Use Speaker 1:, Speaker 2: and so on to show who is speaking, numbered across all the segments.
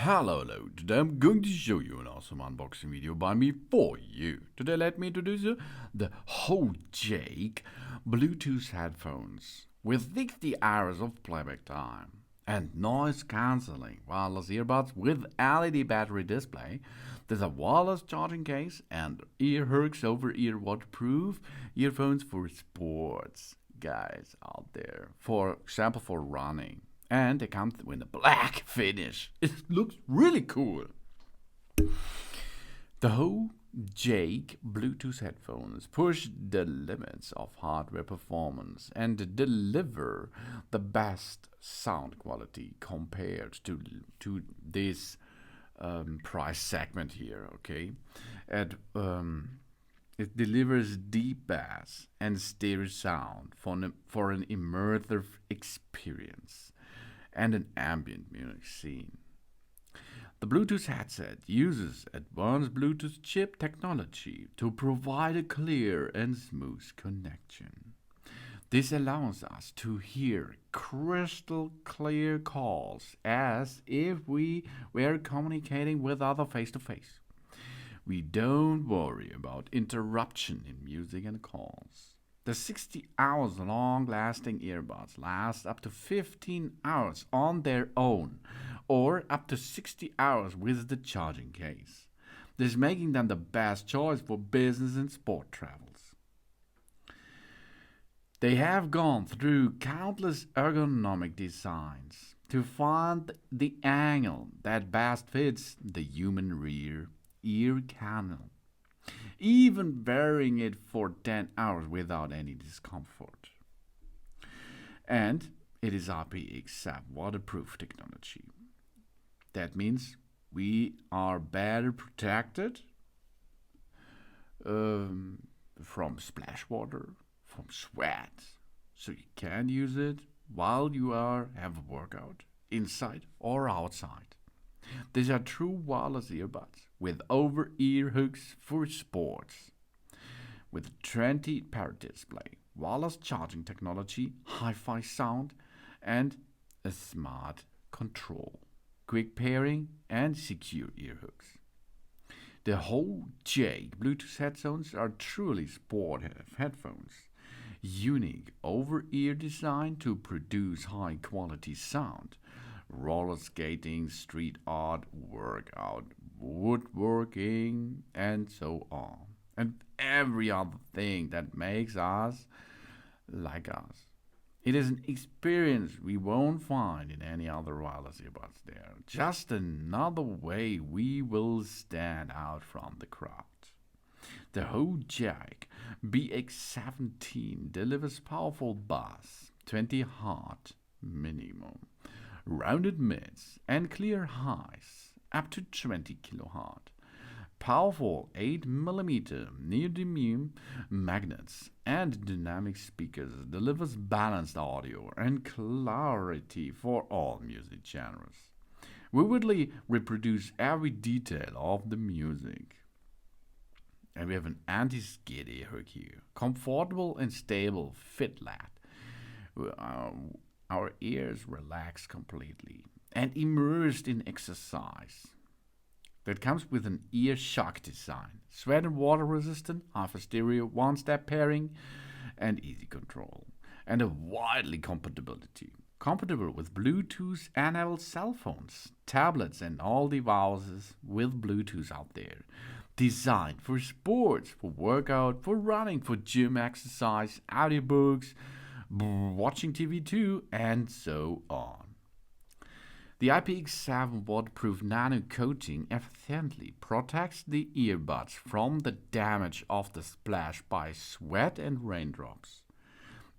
Speaker 1: Hello, today I'm going to show you an awesome unboxing video by me for you. Today let me introduce you the HOJAYK Bluetooth headphones with 60 hours of playback time and noise cancelling wireless earbuds with LED battery display. There's a wireless charging case and Earhooks over-ear waterproof earphones for sports guys out there, for example for running. And they come with a black finish. It looks really cool. The HOJAYK Bluetooth headphones push the limits of hardware performance and deliver the best sound quality compared to this price segment here. Okay, it delivers deep bass and stereo sound for an immersive experience and an ambient music scene. The Bluetooth headset uses advanced Bluetooth chip technology to provide a clear and smooth connection. This allows us to hear crystal clear calls as if we were communicating with others face to face. We don't worry about interruption in music and calls. The 60 hours long-lasting earbuds last up to 15 hours on their own, or up to 60 hours with the charging case. This making them the best choice for business and sport travels. They have gone through countless ergonomic designs to find the angle that best fits the human rear ear canal, even wearing it for 10 hours without any discomfort. And it is IPX7 waterproof technology. That means we are better protected from splash water, from sweat, so you can use it while you have a workout, inside or outside. These are true wireless earbuds with over-ear hooks for sports, with a 20-parrot display, wireless charging technology, hi-fi sound, and a smart control, quick pairing, and secure ear hooks. The HOJAYK Bluetooth headphones are truly sport headphones, unique over-ear design to produce high-quality sound. Roller skating, street art, workout, woodworking, and so on. And every other thing that makes us like us. It is an experience we won't find in any other wireless earbuds there. Just another way we will stand out from the crowd. The HOJAYK BX17 delivers powerful bass, 20 Hz minimum, rounded mids and clear highs up to 20 kHz. Powerful 8mm neodymium magnets and dynamic speakers delivers balanced audio and clarity for all music genres. Vividly reproduce every detail of the music. And we have an anti-skid ear hook here. Comfortable and stable fit flat. Our ears relax completely and immersed in exercise. That comes with an ear shock design, sweat and water resistant, half stereo, one-step pairing, and easy control, and a widely compatibility. Compatible with Bluetooth-enabled cell phones, tablets, and all devices with Bluetooth out there. Designed for sports, for workout, for running, for gym exercise, audiobooks, watching TV too, and so on. The IPX7 waterproof nano coating efficiently protects the earbuds from the damage of the splash by sweat and raindrops.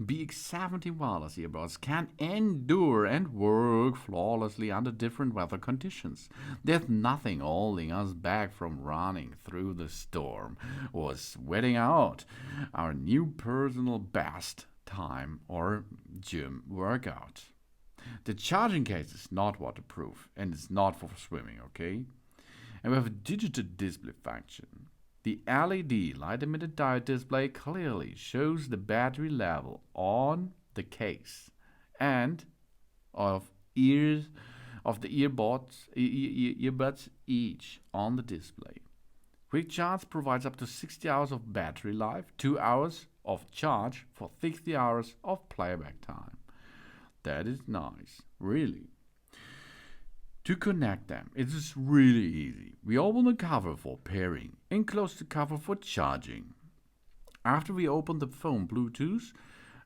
Speaker 1: BX70 wireless earbuds can endure and work flawlessly under different weather conditions. There's nothing holding us back from running through the storm or sweating out our new personal best time or gym workout. The charging case is not waterproof and it's not for swimming, okay? And we have a digital display function. The LED light emitted diode display clearly shows the battery level on the case and of ears of the earbuds each on the display. Quick Charge provides up to 60 hours of battery life, 2 hours of charge for 60 hours of playback time. That is nice, really. To connect them, it is really easy. We open the cover for pairing and close the cover for charging. After we open the phone Bluetooth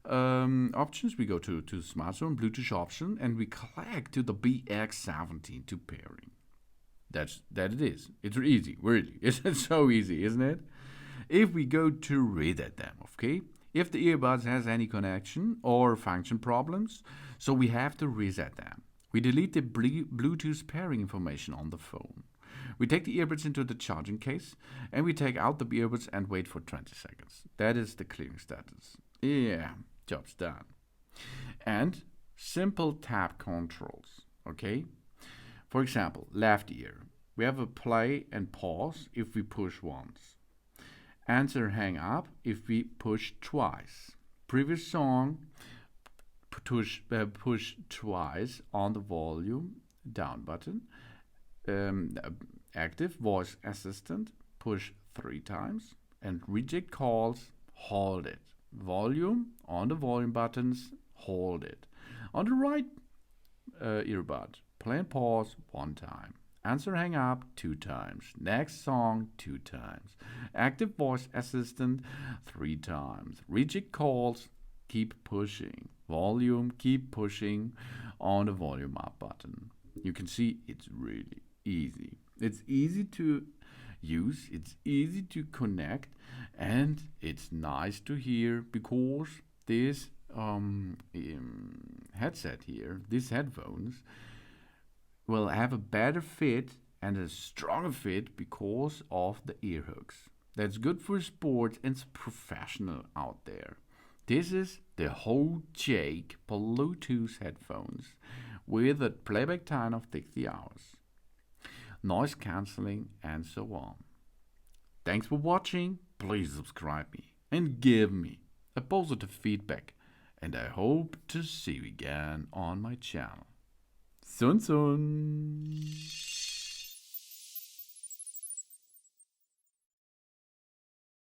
Speaker 1: options, we go to smartphone Bluetooth option and we click to the BX17 to pairing. That it is. It's easy, really. It's so easy, isn't it? If we go to reset them, okay? If the earbuds has any connection or function problems, so we have to reset them. We delete the Bluetooth pairing information on the phone. We take the earbuds into the charging case and we take out the earbuds and wait for 20 seconds. That is the clearing status. Yeah, job's done. And simple tap controls, okay? For example, left ear. We have a play and pause if we push once. Answer hang up if we push twice. Previous song, push twice on the volume down button. Active voice assistant, push 3 times. And reject calls, hold it. Volume on the volume buttons, hold it. On the right earbud, play and pause 1 time. Answer hang up 2 times. Next song 2 times. Active voice assistant 3 times. Reject calls, keep pushing. Volume, keep pushing on the volume up button. You can see it's really easy. It's easy to use, it's easy to connect, and it's nice to hear because this headset here, these headphones, will have a better fit and a stronger fit because of the Earhooks. That's good for sports and professional out there. This is the HOJAYK Bluetooth headphones with a playback time of 60 hours, noise cancelling, and so on. Thanks for watching. Please subscribe me and give me a positive feedback, and I hope to see you again on my channel. Sun.